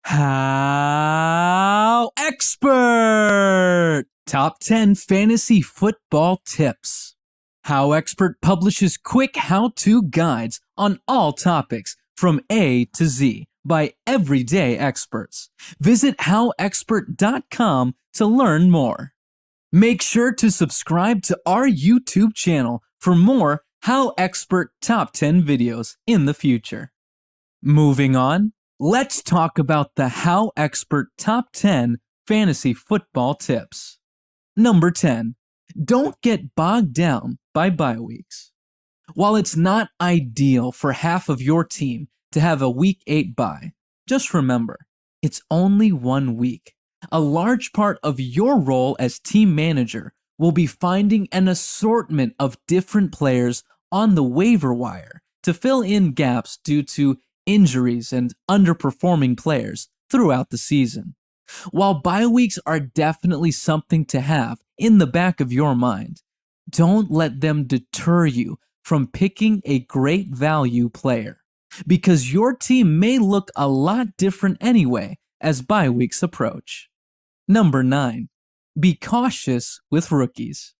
HowExpert! Top 10 Fantasy Football Tips. HowExpert publishes quick how-to guides on all topics from A to Z by everyday experts. Visit HowExpert.com to learn more. Make sure to subscribe to our YouTube channel for more HowExpert Top 10 videos in the future. Moving on, let's talk about the HowExpert Top 10 Fantasy Football Tips. Number 10. Don't get bogged down by bye weeks. While it's not ideal for half of your team to have a Week 8 bye, just remember, it's only 1 week. A large part of your role as team manager will be finding an assortment of different players on the waiver wire to fill in gaps due to injuries and underperforming players throughout the season. While bye weeks are definitely something to have in the back of your mind, don't let them deter you from picking a great value player, because your team may look a lot different anyway as bye weeks approach. Number 9. Be cautious with rookies.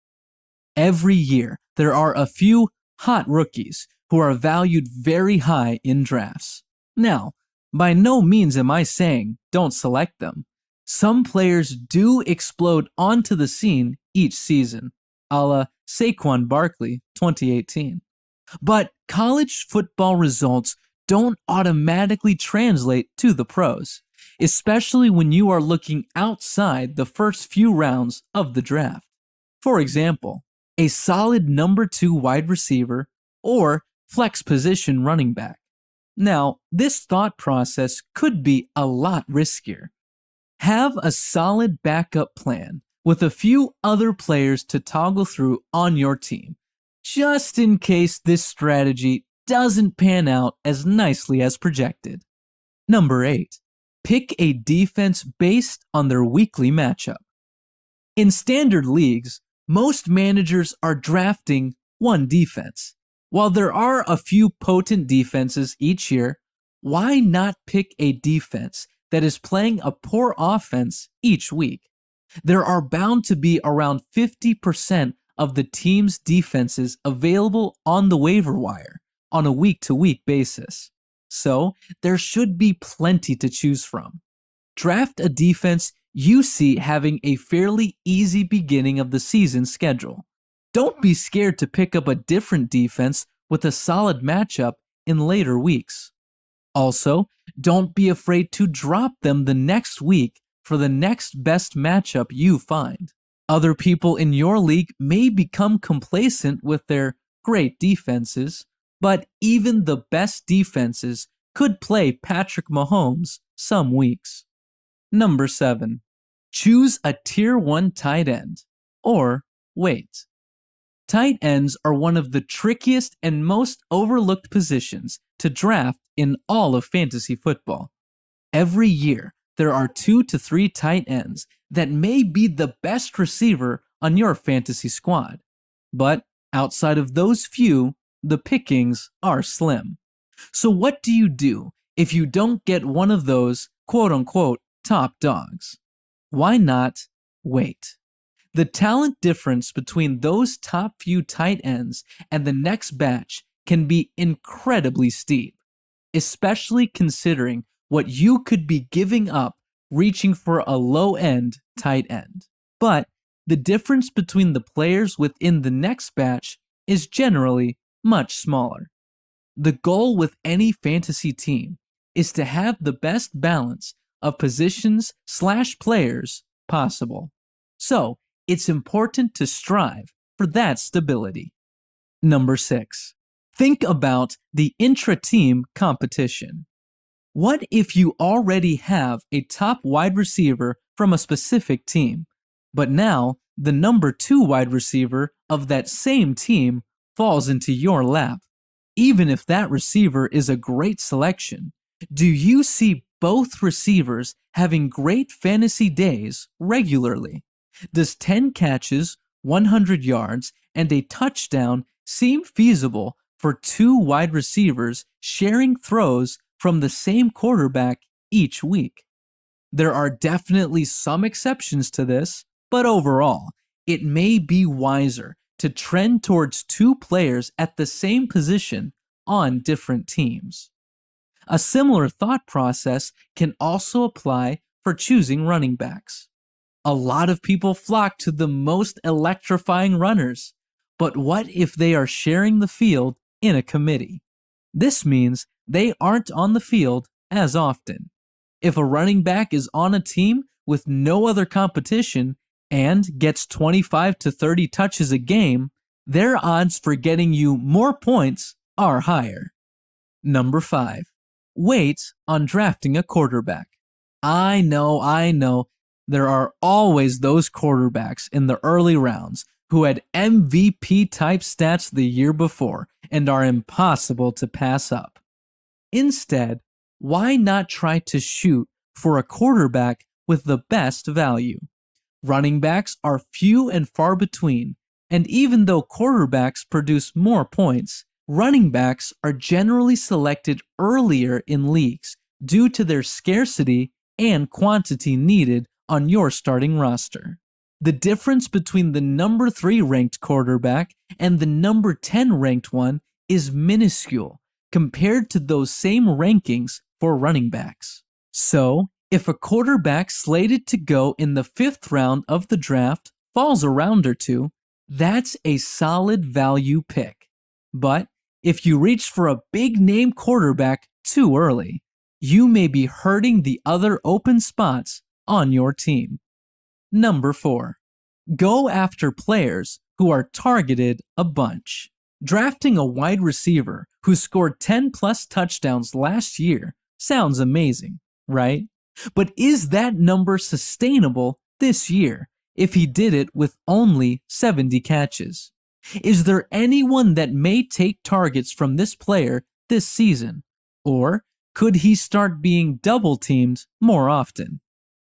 Every year, there are a few hot rookies who are valued very high in drafts. Now, by no means am I saying don't select them. Some players do explode onto the scene each season, a la Saquon Barkley 2018. But college football results don't automatically translate to the pros, especially when you are looking outside the first few rounds of the draft. For example, a solid number 2 wide receiver or flex position running back. Now, this thought process could be a lot riskier. Have a solid backup plan with a few other players to toggle through on your team, just in case this strategy doesn't pan out as nicely as projected. Number 8. Pick a defense based on their weekly matchup. In standard leagues, most managers are drafting one defense. While there are a few potent defenses each year, why not pick a defense that is playing a poor offense each week? There are bound to be around 50% of the team's defenses available on the waiver wire on a week-to-week basis. So there should be plenty to choose from. Draft a defense you see having a fairly easy beginning of the season schedule. Don't be scared to pick up a different defense with a solid matchup in later weeks. Also, don't be afraid to drop them the next week for the next best matchup you find. Other people in your league may become complacent with their great defenses, but even the best defenses could play Patrick Mahomes some weeks. Number 7. Choose a Tier 1 tight end, or wait. Tight ends are one of the trickiest and most overlooked positions to draft in all of fantasy football. Every year, there are 2 to 3 tight ends that may be the best receiver on your fantasy squad. But outside of those few, the pickings are slim. So what do you do if you don't get one of those quote-unquote top dogs? Why not wait? The talent difference between those top few tight ends and the next batch can be incredibly steep, especially considering what you could be giving up reaching for a low-end tight end. But the difference between the players within the next batch is generally much smaller. The goal with any fantasy team is to have the best balance of positions/players possible. So, it's important to strive for that stability. Number 6. Think about the intra-team competition. What if you already have a top wide receiver from a specific team, but now the number 2 wide receiver of that same team falls into your lap? Even if that receiver is a great selection, do you see both receivers having great fantasy days regularly? Does 10 catches, 100 yards, and a touchdown seem feasible for 2 wide receivers sharing throws from the same quarterback each week? There are definitely some exceptions to this, but overall, it may be wiser to trend towards two players at the same position on different teams. A similar thought process can also apply for choosing running backs. A lot of people flock to the most electrifying runners, but what if they are sharing the field in a committee? This means they aren't on the field as often. If a running back is on a team with no other competition and gets 25 to 30 touches a game, their odds for getting you more points are higher. Number 5. Wait on drafting a quarterback. I know. There are always those quarterbacks in the early rounds who had MVP type stats the year before and are impossible to pass up. Instead, why not try to shoot for a quarterback with the best value? Running backs are few and far between, and even though quarterbacks produce more points, running backs are generally selected earlier in leagues due to their scarcity and quantity needed on your starting roster. The difference between the number 3 ranked quarterback and the number 10 ranked one is minuscule compared to those same rankings for running backs. So, if a quarterback slated to go in the 5th round of the draft falls a round or two, that's a solid value pick. But if you reach for a big name quarterback too early, you may be hurting the other open spots on your team. Number 4. Go after players who are targeted a bunch. Drafting a wide receiver who scored 10 plus touchdowns last year sounds amazing, right? But is that number sustainable this year if he did it with only 70 catches? Is there anyone that may take targets from this player this season? Or could he start being double teamed more often?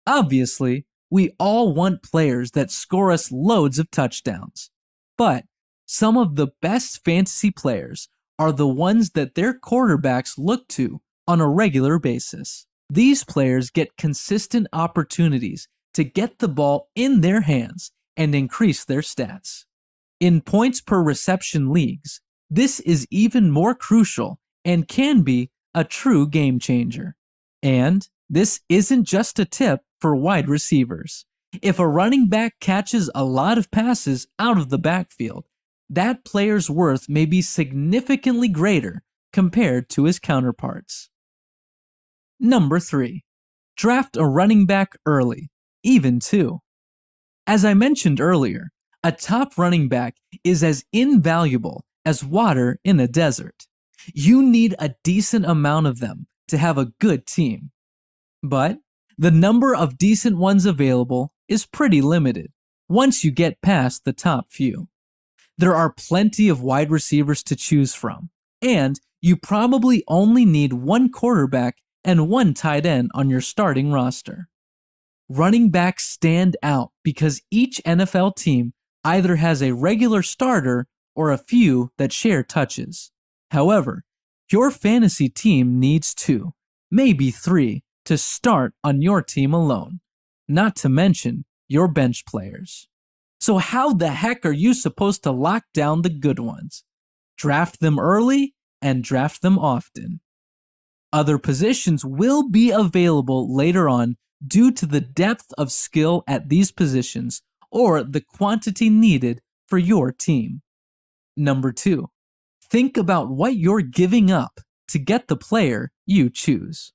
Obviously, we all want players that score us loads of touchdowns. But some of the best fantasy players are the ones that their quarterbacks look to on a regular basis. These players get consistent opportunities to get the ball in their hands and increase their stats. In points per reception leagues, this is even more crucial and can be a true game changer. And this isn't just a tip for wide receivers. If a running back catches a lot of passes out of the backfield, that player's worth may be significantly greater compared to his counterparts. Number 3. Draft a running back early, even 2. As I mentioned earlier, a top running back is as invaluable as water in a desert. You need a decent amount of them to have a good team. But the number of decent ones available is pretty limited once you get past the top few. There are plenty of wide receivers to choose from, and you probably only need one quarterback and one tight end on your starting roster. Running backs stand out because each NFL team either has a regular starter or a few that share touches. However, your fantasy team needs 2, maybe 3, to start on your team alone, not to mention your bench players. So how the heck are you supposed to lock down the good ones? Draft them early and draft them often. Other positions will be available later on due to the depth of skill at these positions or the quantity needed for your team. Number 2, think about what you're giving up to get the player you choose.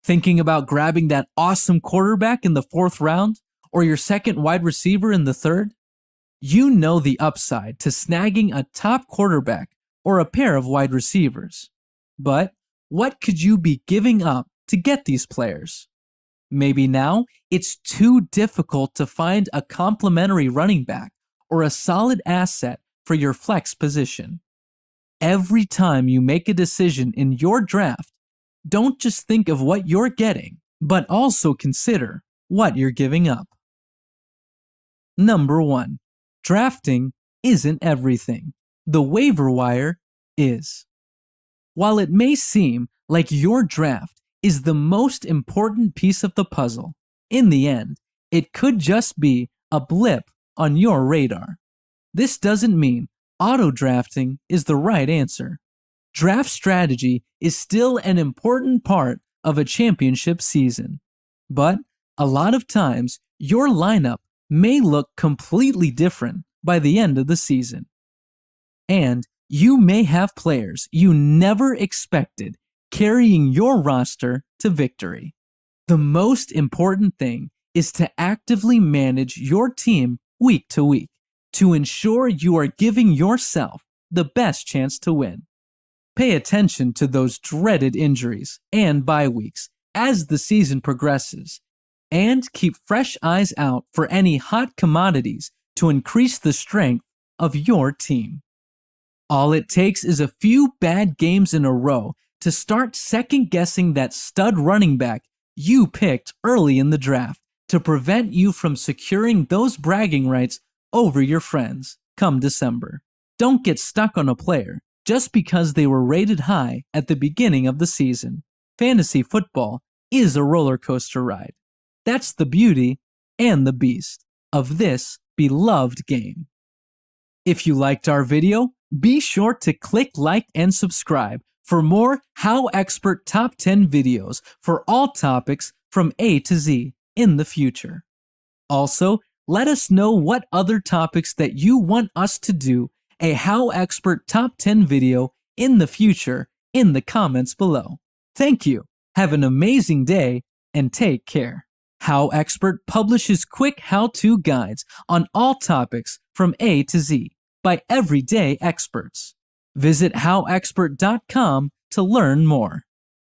Thinking about grabbing that awesome quarterback in the 4th round or your second wide receiver in the 3rd? You know the upside to snagging a top quarterback or a pair of wide receivers. But what could you be giving up to get these players? Maybe now it's too difficult to find a complementary running back or a solid asset for your flex position. Every time you make a decision in your draft, don't just think of what you're getting, but also consider what you're giving up. Number 1, drafting isn't everything. The waiver wire is. While it may seem like your draft is the most important piece of the puzzle. In the end, it could just be a blip on your radar. This doesn't mean auto-drafting is the right answer. Draft strategy is still an important part of a championship season. But a lot of times, your lineup may look completely different by the end of the season. And you may have players you never expected carrying your roster to victory. The most important thing is to actively manage your team week to week to ensure you are giving yourself the best chance to win. Pay attention to those dreaded injuries and bye weeks as the season progresses, and keep fresh eyes out for any hot commodities to increase the strength of your team. All it takes is a few bad games in a row to start second-guessing that stud running back you picked early in the draft to prevent you from securing those bragging rights over your friends come December. Don't get stuck on a player just because they were rated high at the beginning of the season. Fantasy football is a roller coaster ride. That's the beauty and the beast of this beloved game. If you liked our video, be sure to click like and subscribe for more HowExpert Top 10 videos for all topics from A to Z in the future. Also, let us know what other topics that you want us to do a HowExpert Top 10 video in the future in the comments below. Thank you, have an amazing day, and take care. HowExpert publishes quick how-to guides on all topics from A to Z by everyday experts. Visit howexpert.com to learn more.